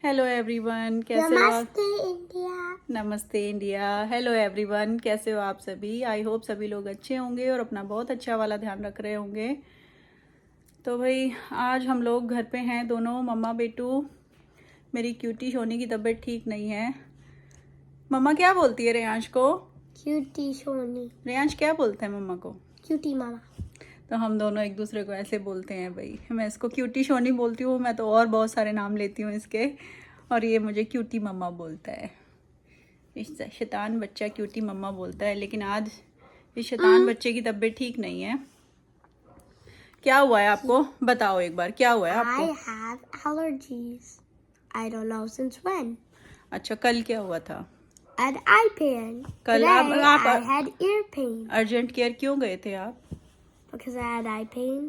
Hello everyone, कैसे हो आप? नमस्ते इंडिया। नमस्ते इंडिया। हेलो एवरीवन, कैसे हो आप सभी? आई होप सभी लोग अच्छे होंगे और अपना बहुत अच्छा वाला ध्यान रख रहे होंगे। तो भाई आज हम लोग घर पे हैं दोनों, मम्मा बेटू। मेरी क्यूटी सोनी की तबीयत ठीक नहीं है। मम्मा क्या बोलती है रेयांश को? क्यूटी सोनी। रेयांश क्या बोलता है मम्मा को? क्यूटी मामा। तो हम दोनों एक दूसरे को ऐसे बोलते हैं भाई। मैं इसको क्यूटी सोनी बोलती हूँ, मैं तो और बहुत सारे नाम लेती हूँ इसके, और ये मुझे क्यूटी मम्मा बोलता है। इस शैतान बच्चा क्यूटी मम्मा बोलता है, लेकिन आज इस शैतान बच्चे की तबीयत ठीक नहीं है। क्या हुआ है आपको? बताओ एक बार, क्या हुआ है आपको? I have allergies. I don't know since when. अच्छा, कल क्या हुआ था? I had eye pain. कल Today आप I had ear pain urgent care क्यों गए थे आप? because I had eye pain.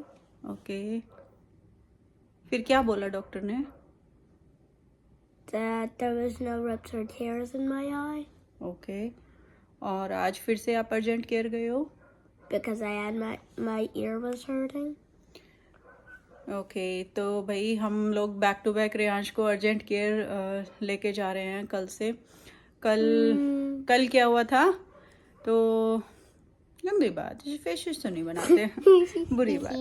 Okay, फिर क्या बोला डॉक्टर ने? That there was no rips or tears in my eye okay, और आज फिर से आप अर्जेंट केयर गए हो? because I had my ear was hurting. Okay, तो भाई हम लोग बैक टू बैक रेयांश को अर्जेंट केयर लेके जा रहे हैं कल से। कल क्या हुआ था? तो गंदी बात, फेशिश तो नहीं बनाते बुरी बात।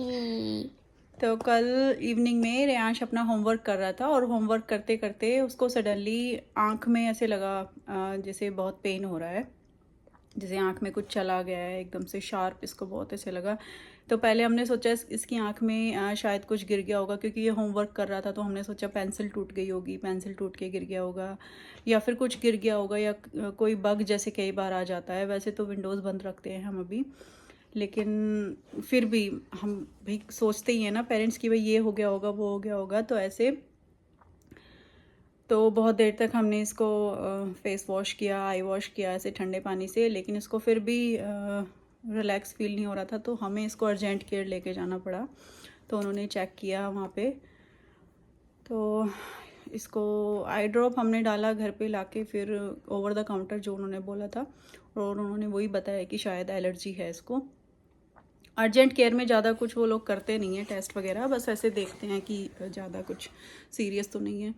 तो कल इवनिंग में रेयांश अपना होमवर्क कर रहा था, और होमवर्क करते करते उसको सडनली आँख में ऐसे लगा जैसे बहुत पेन हो रहा है, जैसे आँख में कुछ चला गया है एकदम से शार्प, इसको बहुत ऐसे लगा। तो पहले हमने सोचा इसकी आँख में शायद कुछ गिर गया होगा, क्योंकि ये होमवर्क कर रहा था, तो हमने सोचा पेंसिल टूट गई होगी, पेंसिल टूट के गिर गया होगा, या फिर कुछ गिर गया होगा, या कोई बग जैसे कई बार आ जाता है। वैसे तो विंडोज़ बंद रखते हैं हम अभी, लेकिन फिर भी हम भाई सोचते ही हैं ना पेरेंट्स की, भाई ये हो गया होगा, वो हो गया होगा, तो ऐसे। तो बहुत देर तक हमने इसको फेस वॉश किया, आई वॉश किया ऐसे ठंडे पानी से, लेकिन इसको फिर भी रिलैक्स फील नहीं हो रहा था, तो हमें इसको अर्जेंट केयर लेके जाना पड़ा। तो उन्होंने चेक किया वहाँ पे, तो इसको आई ड्रॉप हमने डाला घर पे लाके, फिर ओवर द काउंटर जो उन्होंने बोला था, और उन्होंने वही बताया कि शायद एलर्जी है इसको। अर्जेंट केयर में ज़्यादा कुछ वो लोग करते नहीं हैं टेस्ट वगैरह, बस ऐसे देखते हैं कि ज़्यादा कुछ सीरियस तो नहीं है।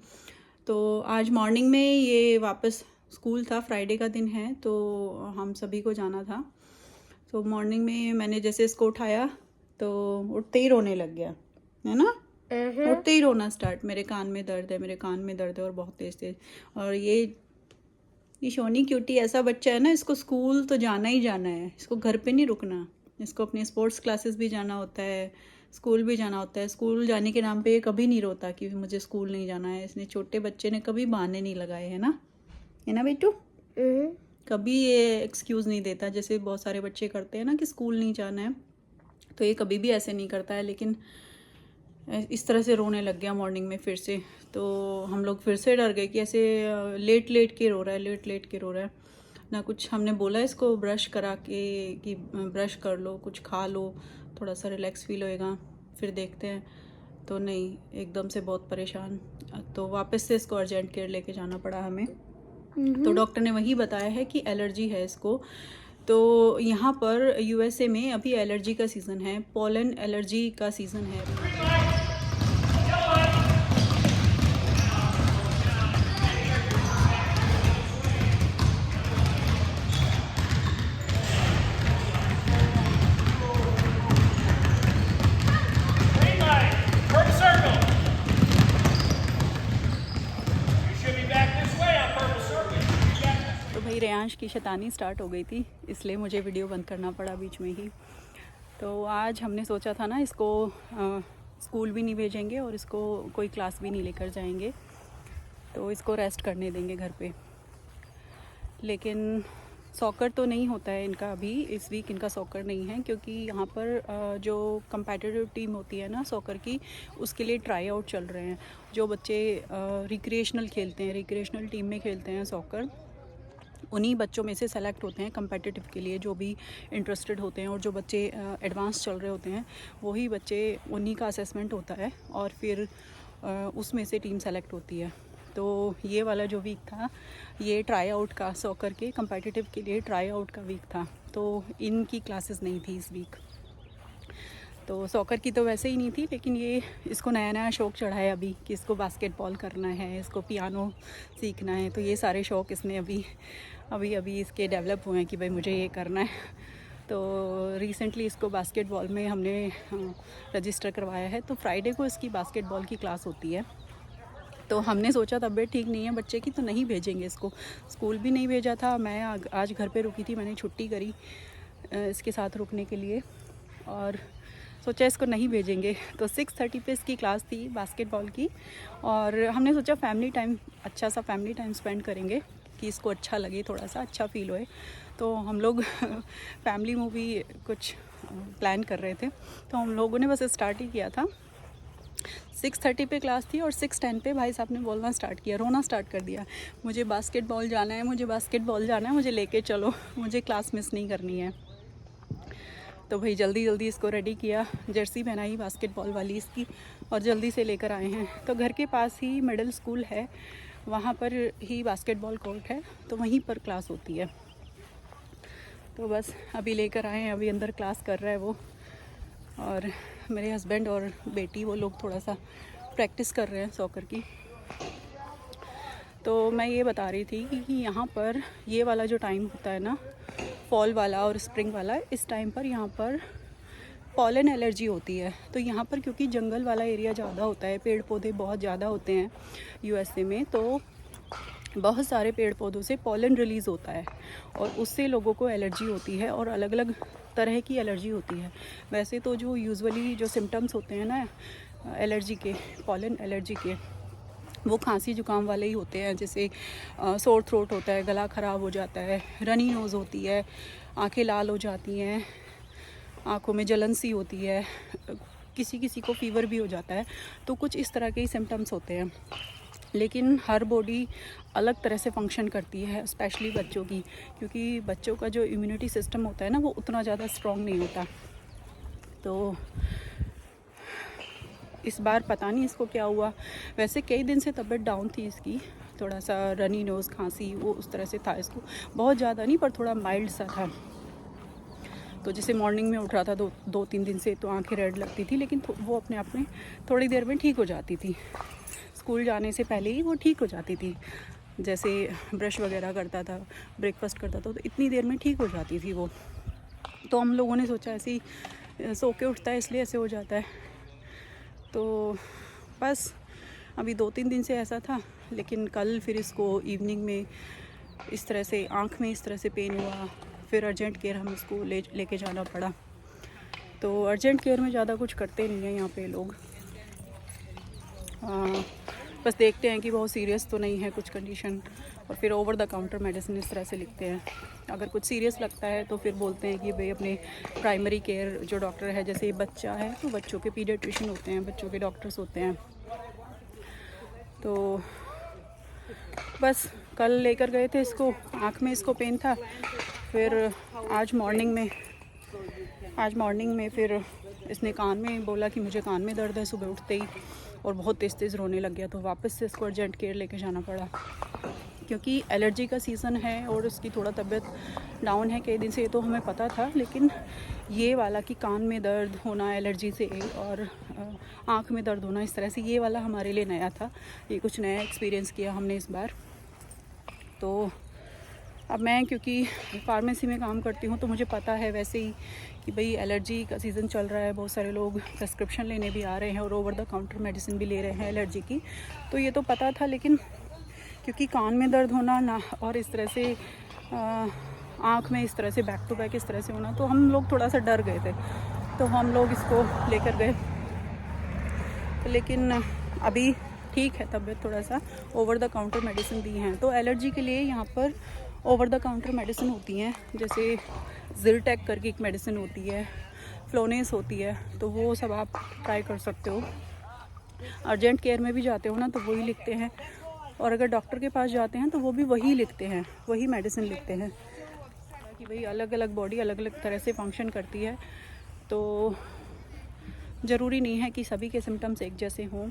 तो आज मॉर्निंग में ये वापस स्कूल था, फ्राइडे का दिन है, तो हम सभी को जाना था। तो मॉर्निंग में मैंने जैसे इसको उठाया तो उठते ही रोने लग गया, है ना? उठते ही रोना स्टार्ट, मेरे कान में दर्द है, मेरे कान में दर्द है, और बहुत तेज़ तेज़। और ये शोनी क्यूटी ऐसा बच्चा है ना, इसको स्कूल तो जाना ही जाना है, इसको घर पे नहीं रुकना। इसको अपनी स्पोर्ट्स क्लासेस भी जाना होता है, स्कूल भी जाना होता है। स्कूल जाने के नाम पे ये कभी नहीं रोता कि मुझे स्कूल नहीं जाना है। इसने छोटे बच्चे ने कभी बहाने नहीं लगाए, है ना बेटू? कभी ये एक्सक्यूज़ नहीं देता जैसे बहुत सारे बच्चे करते हैं ना कि स्कूल नहीं जाना है, तो ये कभी भी ऐसे नहीं करता है। लेकिन इस तरह से रोने लग गया मॉर्निंग में फिर से, तो हम लोग फिर से डर गए कि ऐसे लेट लेट के रो रहा है, लेट लेट के रो रहा है ना। कुछ हमने बोला इसको ब्रश करा के कि ब्रश कर लो, कुछ खा लो, थोड़ा सा रिलैक्स फील होएगा, फिर देखते हैं। तो नहीं, एकदम से बहुत परेशान, तो वापस से इसको अर्जेंट केयर लेके जाना पड़ा हमें। तो डॉक्टर ने वही बताया है कि एलर्जी है इसको। तो यहाँ पर यूएसए में अभी एलर्जी का सीज़न है, पोलन एलर्जी का सीज़न है। तो भाई रेयांश की शैतानी स्टार्ट हो गई थी, इसलिए मुझे वीडियो बंद करना पड़ा बीच में ही। तो आज हमने सोचा था ना इसको स्कूल भी नहीं भेजेंगे और इसको कोई क्लास भी नहीं लेकर जाएंगे, तो इसको रेस्ट करने देंगे घर पे। लेकिन सॉकर तो नहीं होता है इनका अभी, इस वीक इनका सॉकर नहीं है, क्योंकि यहाँ पर जो कम्पेटिटिव टीम होती है ना सॉकर की, उसके लिए ट्राई आउट चल रहे हैं। जो बच्चे रिक्रिएशनल खेलते हैं, रिक्रिएशनल टीम में खेलते हैं सॉकर, उन्हीं बच्चों में से सेलेक्ट होते हैं कम्पेटिटिव के लिए, जो भी इंटरेस्टेड होते हैं। और जो बच्चे एडवांस चल रहे होते हैं, वही बच्चे, उन्हीं का असेसमेंट होता है, और फिर उसमें से टीम सेलेक्ट होती है। तो ये वाला जो वीक था, ये ट्राई आउट का, सॉकर के कम्पेटिटिव के लिए ट्राई आउट का वीक था, तो इनकी क्लासेस नहीं थी इस वीक। तो सॉकर की तो वैसे ही नहीं थी, लेकिन ये इसको नया नया शौक़ चढ़ा है अभी कि इसको बास्केटबॉल करना है, इसको पियानो सीखना है। तो ये सारे शौक़ इसने अभी इसके डेवलप हुए हैं कि भाई मुझे ये करना है। तो रिसेंटली इसको बास्केटबॉल में हमने रजिस्टर करवाया है। तो फ्राइडे को इसकी बास्केटबॉल की क्लास होती है। तो हमने सोचा तबीयत ठीक नहीं है बच्चे की तो नहीं भेजेंगे इसको, स्कूल भी नहीं भेजा था। मैं आज घर पे रुकी थी, मैंने छुट्टी करी इसके साथ रुकने के लिए और सोचा इसको नहीं भेजेंगे। तो 6:30 पे इसकी क्लास थी बास्केटबॉल की और हमने सोचा अच्छा सा फैमिली टाइम स्पेंड करेंगे कि इसको अच्छा लगे, थोड़ा सा अच्छा फील होए। तो हम लोग फैमिली मूवी कुछ प्लान कर रहे थे, तो हम लोगों ने बस स्टार्ट ही किया था। 6:30 पे क्लास थी और 6:10 पे भाई साहब ने बोलना स्टार्ट किया, रोना स्टार्ट कर दिया, मुझे बास्केटबॉल जाना है, मुझे बास्केटबॉल जाना है, मुझे लेके चलो, मुझे क्लास मिस नहीं करनी है। तो भाई जल्दी जल्दी इसको रेडी किया, जर्सी पहनाई बास्केटबॉल वाली इसकी और जल्दी से लेकर आए हैं। तो घर के पास ही मिडिल स्कूल है, वहाँ पर ही बास्केटबॉल कोर्ट है, तो वहीं पर क्लास होती है। तो बस अभी लेकर आए हैं, अभी अंदर क्लास कर रहा है वो, और मेरे हस्बैंड और बेटी वो लोग थोड़ा सा प्रैक्टिस कर रहे हैं सॉकर की। तो मैं ये बता रही थी कि यहाँ पर ये वाला जो टाइम होता है ना, फॉल वाला और स्प्रिंग वाला, इस टाइम पर यहाँ पर पॉलन एलर्जी होती है। तो यहाँ पर क्योंकि जंगल वाला एरिया ज़्यादा होता है, पेड़ पौधे बहुत ज़्यादा होते हैं यूएसए में, तो बहुत सारे पेड़ पौधों से पॉलन रिलीज़ होता है और उससे लोगों को एलर्जी होती है और अलग अलग तरह की एलर्जी होती है। वैसे तो जो यूजुअली जो सिम्टम्स होते हैं ना एलर्जी के, पॉलन एलर्जी के, वो खांसी जुकाम वाले ही होते हैं, जैसे सोर थ्रोट होता है, गला ख़राब हो जाता है, रनी नोज़ होती है, आंखें लाल हो जाती हैं, आँखों में जलन सी होती है, किसी किसी को फीवर भी हो जाता है। तो कुछ इस तरह के ही सिम्टम्स होते हैं, लेकिन हर बॉडी अलग तरह से फंक्शन करती है, स्पेशली बच्चों की, क्योंकि बच्चों का जो इम्यूनिटी सिस्टम होता है ना, वो उतना ज़्यादा स्ट्रॉन्ग नहीं होता। तो इस बार पता नहीं इसको क्या हुआ, वैसे कई दिन से तबीयत डाउन थी इसकी, थोड़ा सा रनी नोज़, खांसी, वो उस तरह से था इसको, बहुत ज़्यादा नहीं पर थोड़ा माइल्ड सा था। तो जैसे मॉर्निंग में उठ रहा था 2-3 दिन से, तो आंखें रेड लगती थी, लेकिन वो अपने आप में थोड़ी देर में ठीक हो जाती थी। स्कूल जाने से पहले ही वो ठीक हो जाती थी, जैसे ब्रश वगैरह करता था, ब्रेकफास्ट करता था, तो इतनी देर में ठीक हो जाती थी वो। तो हम लोगों ने सोचा ऐसे ही सो के उठता है इसलिए ऐसे हो जाता है। तो बस अभी 2-3 दिन से ऐसा था, लेकिन कल फिर इसको इवनिंग में इस तरह से आँख में इस तरह से पेन हुआ, फिर अर्जेंट केयर हम इसको लेके जाना पड़ा। तो अर्जेंट केयर में ज़्यादा कुछ करते नहीं हैं यहाँ पे लोग, बस देखते हैं कि बहुत सीरियस तो नहीं है कुछ कंडीशन, और फिर ओवर द काउंटर मेडिसिन इस तरह से लिखते हैं। अगर कुछ सीरियस लगता है तो फिर बोलते हैं कि भाई अपने प्राइमरी केयर जो डॉक्टर है, जैसे बच्चा है तो बच्चों के पीडियाट्रिशियन होते हैं, बच्चों के डॉक्टर्स होते हैं। तो बस कल लेकर गए थे इसको, आँख में इसको पेन था, फिर आज मॉर्निंग में फिर इसने कान में बोला कि मुझे कान में दर्द है सुबह उठते ही, और बहुत तेज़ तेज़ रोने लग गया। तो वापस से इसको अर्जेंट केयर लेके जाना पड़ा, क्योंकि एलर्जी का सीज़न है और उसकी थोड़ा तबीयत डाउन है कई दिन से, ये तो हमें पता था, लेकिन ये वाला कि कान में दर्द होना एलर्जी से और आँख में दर्द होना इस तरह से, ये वाला हमारे लिए नया था, ये कुछ नया एक्सपीरियंस किया हमने इस बार। तो अब मैं क्योंकि फार्मेसी में काम करती हूँ तो मुझे पता है वैसे ही कि भाई एलर्जी का सीज़न चल रहा है, बहुत सारे लोग प्रेस्क्रिप्शन लेने भी आ रहे हैं और ओवर द काउंटर मेडिसिन भी ले रहे हैं एलर्जी की, तो ये तो पता था। लेकिन क्योंकि कान में दर्द होना ना और इस तरह से आँख में इस तरह से बैक टू बैक इस तरह से होना, तो हम लोग थोड़ा सा डर गए थे, तो हम लोग इसको लेकर गए। तो लेकिन अभी ठीक है तबीयत, थोड़ा सा ओवर द काउंटर मेडिसिन दी हैं। तो एलर्जी के लिए यहाँ पर ओवर द काउंटर मेडिसिन होती हैं, जैसे जिलटेक करके एक मेडिसिन होती है, फ्लोनेस होती है, तो वो सब आप ट्राई कर सकते हो। अर्जेंट केयर में भी जाते हो ना तो वही लिखते हैं, और अगर डॉक्टर के पास जाते हैं तो वो भी वही लिखते हैं, वही मेडिसिन लिखते हैं कि भाई अलग अलग बॉडी अलग अलग तरह से फंक्शन करती है, तो ज़रूरी नहीं है कि सभी के सिम्टम्स एक जैसे हों।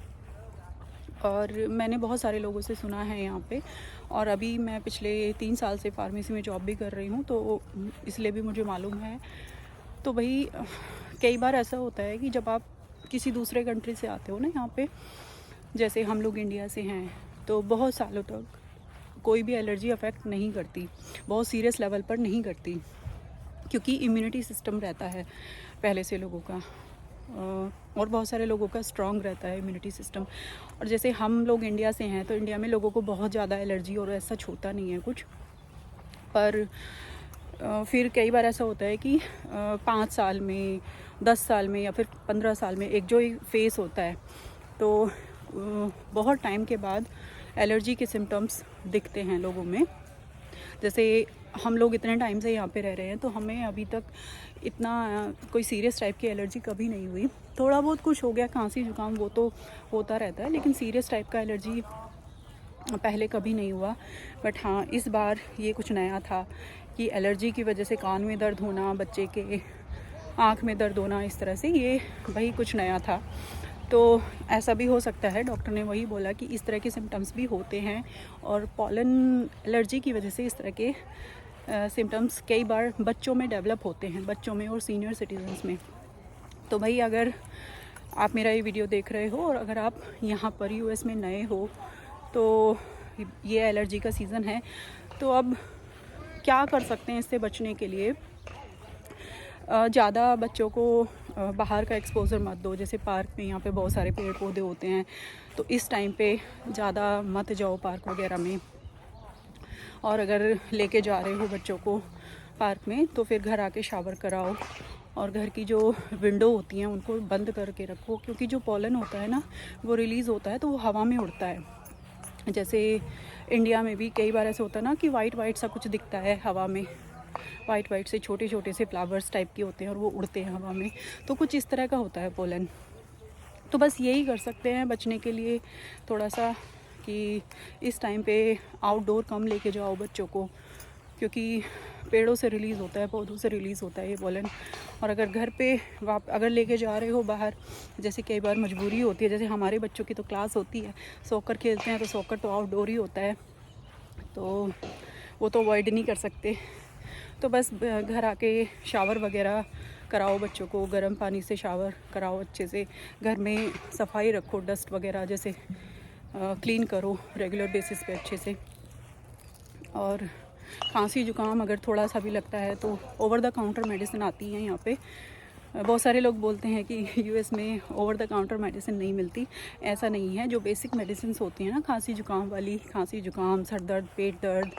और मैंने बहुत सारे लोगों से सुना है यहाँ पे, और अभी मैं पिछले 3 साल से फार्मेसी में जॉब भी कर रही हूँ, तो इसलिए भी मुझे मालूम है। तो भाई कई बार ऐसा होता है कि जब आप किसी दूसरे कंट्री से आते हो ना यहाँ पे, जैसे हम लोग इंडिया से हैं, तो बहुत सालों तक कोई भी एलर्जी अफेक्ट नहीं करती, बहुत सीरियस लेवल पर नहीं करती, क्योंकि इम्यूनिटी सिस्टम रहता है पहले से लोगों का, और बहुत सारे लोगों का स्ट्रॉन्ग रहता है इम्यूनिटी सिस्टम। और जैसे हम लोग इंडिया से हैं, तो इंडिया में लोगों को बहुत ज़्यादा एलर्जी और ऐसा होता नहीं है कुछ। पर फिर कई बार ऐसा होता है कि 5 साल में, 10 साल में या फिर 15 साल में एक जो फेस होता है, तो बहुत टाइम के बाद एलर्जी के सिम्टम्स दिखते हैं लोगों में। जैसे हम लोग इतने टाइम से यहाँ पे रह रहे हैं, तो हमें अभी तक इतना कोई सीरियस टाइप की एलर्जी कभी नहीं हुई। थोड़ा बहुत कुछ हो गया, खांसी जुकाम, वो तो होता रहता है, लेकिन सीरियस टाइप का एलर्जी पहले कभी नहीं हुआ। बट हाँ, इस बार ये कुछ नया था कि एलर्जी की वजह से कान में दर्द होना, बच्चे के आँख में दर्द होना, इस तरह से ये वही कुछ नया था। तो ऐसा भी हो सकता है, डॉक्टर ने वही बोला कि इस तरह के सिम्टम्स भी होते हैं, और पॉलन एलर्जी की वजह से इस तरह के सिम्टम्स कई बार बच्चों में डेवलप होते हैं, बच्चों में और सीनियर सिटीजन्स में। तो भाई, अगर आप मेरा ये वीडियो देख रहे हो और अगर आप यहाँ पर यूएस में नए हो, तो ये एलर्जी का सीज़न है, तो अब क्या कर सकते हैं इससे बचने के लिए? ज़्यादा बच्चों को बाहर का एक्सपोज़र मत दो। जैसे पार्क में यहाँ पे बहुत सारे पेड़ पौधे होते हैं, तो इस टाइम पे ज़्यादा मत जाओ पार्क वगैरह में। और अगर लेके जा रहे हो बच्चों को पार्क में, तो फिर घर आके शावर कराओ, और घर की जो विंडो होती हैं उनको बंद करके रखो, क्योंकि जो पॉलन होता है ना, वो रिलीज़ होता है तो वो हवा में उड़ता है। जैसे इंडिया में भी कई बार ऐसा होता है ना कि वाइट वाइट सा कुछ दिखता है हवा में, वाइट वाइट से छोटे छोटे से फ्लावर्स टाइप के होते हैं और वो उड़ते हैं हवा में, तो कुछ इस तरह का होता है पोलन। तो बस यही कर सकते हैं बचने के लिए थोड़ा सा, कि इस टाइम पे आउटडोर कम लेके जाओ बच्चों को, क्योंकि पेड़ों से रिलीज़ होता है, पौधों से रिलीज़ होता है ये पोलन। और अगर घर पे अगर लेके जा रहे हो बाहर, जैसे कई बार मजबूरी होती है, जैसे हमारे बच्चों की तो क्लास होती है, सॉकर खेलते हैं, तो सॉकर तो आउटडोर ही होता है, तो वो तो अवॉइड नहीं कर सकते। तो बस घर आके शावर वगैरह कराओ बच्चों को, गर्म पानी से शावर कराओ अच्छे से, घर में सफाई रखो, डस्ट वगैरह जैसे क्लीन करो रेगुलर बेसिस पे अच्छे से। और खांसी जुकाम अगर थोड़ा सा भी लगता है, तो ओवर द काउंटर मेडिसिन आती है यहाँ पे। बहुत सारे लोग बोलते हैं कि यूएस में ओवर द काउंटर मेडिसिन नहीं मिलती, ऐसा नहीं है। जो बेसिक मेडिसिन होती हैं ना खांसी जुकाम वाली, खांसी जुकाम, सर दर्द, पेट दर्द,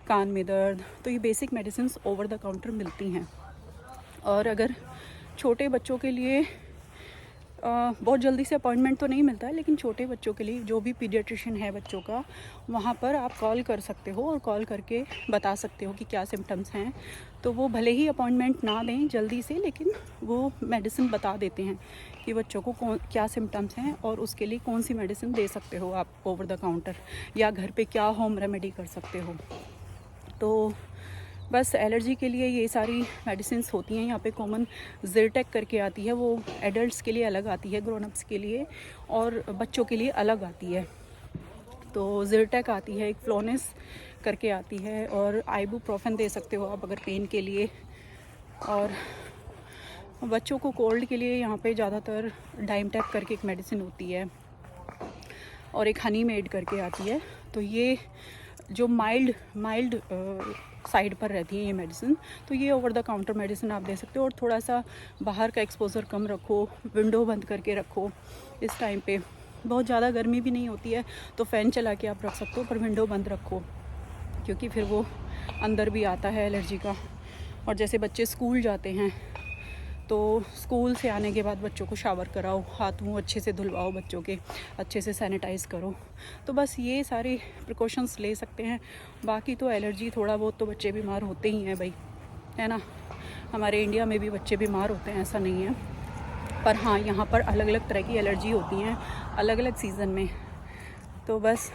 कान में दर्द, तो ये basic medicine over the counter मिलती हैं। और अगर छोटे बच्चों के लिए बहुत जल्दी से अपॉइंटमेंट तो नहीं मिलता है, लेकिन छोटे बच्चों के लिए जो भी पीडियाट्रिशियन है बच्चों का, वहाँ पर आप कॉल कर सकते हो और कॉल करके बता सकते हो कि क्या सिम्टम्स हैं। तो वो भले ही अपॉइंटमेंट ना दें जल्दी से, लेकिन वो मेडिसिन बता देते हैं कि बच्चों को क्या सिम्टम्स हैं और उसके लिए कौन सी मेडिसिन दे सकते हो आप ओवर द काउंटर, या घर पे क्या होम रेमेडी कर सकते हो। तो बस एलर्जी के लिए ये सारी मेडिसिन्स होती हैं यहाँ पे। कॉमन ज़िरटेक करके आती है, वो एडल्ट्स के लिए अलग आती है, ग्रोन अप्स के लिए, और बच्चों के लिए अलग आती है। तो ज़िरटेक आती है, एक फ्लोनेस करके आती है, और आइबुप्रोफेन दे सकते हो आप अगर पेन के लिए। और बच्चों को कोल्ड के लिए यहाँ पे ज़्यादातर डाइमटेक करके एक मेडिसिन होती है, और एक हनी मेड करके आती है। तो ये जो माइल्ड साइड पर रहती है ये मेडिसिन, तो ये ओवर द काउंटर मेडिसिन आप दे सकते हो। और थोड़ा सा बाहर का एक्सपोज़र कम रखो, विंडो बंद करके रखो। इस टाइम पे बहुत ज़्यादा गर्मी भी नहीं होती है, तो फ़ैन चला के आप रख सकते हो, पर विंडो बंद रखो, क्योंकि फिर वो अंदर भी आता है एलर्जी का। और जैसे बच्चे स्कूल जाते हैं, तो स्कूल से आने के बाद बच्चों को शावर कराओ, हाथ मुंह अच्छे से धुलवाओ बच्चों के, अच्छे से सैनिटाइज़ करो। तो बस ये सारे प्रिकॉशंस ले सकते हैं। बाकी तो एलर्जी थोड़ा बहुत तो बच्चे बीमार होते ही हैं भाई, है ना। हमारे इंडिया में भी बच्चे बीमार होते हैं, ऐसा नहीं है। पर हाँ, यहाँ पर अलग अलग तरह की एलर्जी होती हैं अलग अलग सीज़न में। तो बस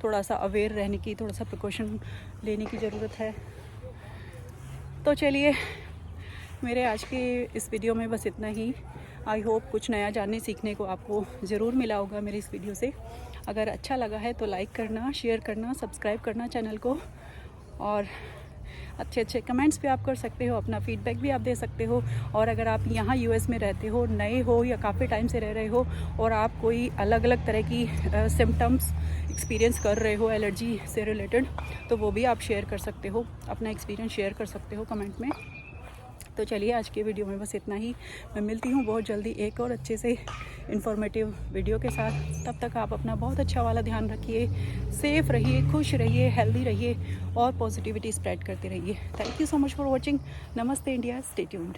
थोड़ा सा अवेयर रहने की, थोड़ा सा प्रिकॉशन लेने की ज़रूरत है। तो चलिए, मेरे आज के इस वीडियो में बस इतना ही। आई होप कुछ नया जानने सीखने को आपको ज़रूर मिला होगा मेरी इस वीडियो से। अगर अच्छा लगा है तो लाइक करना, शेयर करना, सब्सक्राइब करना चैनल को। और अच्छे अच्छे कमेंट्स भी आप कर सकते हो, अपना फीडबैक भी आप दे सकते हो। और अगर आप यहाँ यूएस में रहते हो, नए हो या काफ़ी टाइम से रह रहे हो और आप कोई अलग अलग तरह की सिम्टम्स एक्सपीरियंस कर रहे हो एलर्जी से रिलेटेड, तो वो भी आप शेयर कर सकते हो, अपना एक्सपीरियंस शेयर कर सकते हो कमेंट में। तो चलिए आज के वीडियो में बस इतना ही। मैं मिलती हूँ बहुत जल्दी एक और अच्छे से इन्फॉर्मेटिव वीडियो के साथ। तब तक आप अपना बहुत अच्छा वाला ध्यान रखिए, सेफ़ रहिए, खुश रहिए, हेल्दी रहिए और पॉजिटिविटी स्प्रेड करते रहिए। Thank you so much for watching. नमस्ते इंडिया, स्टे ट्यून्ड।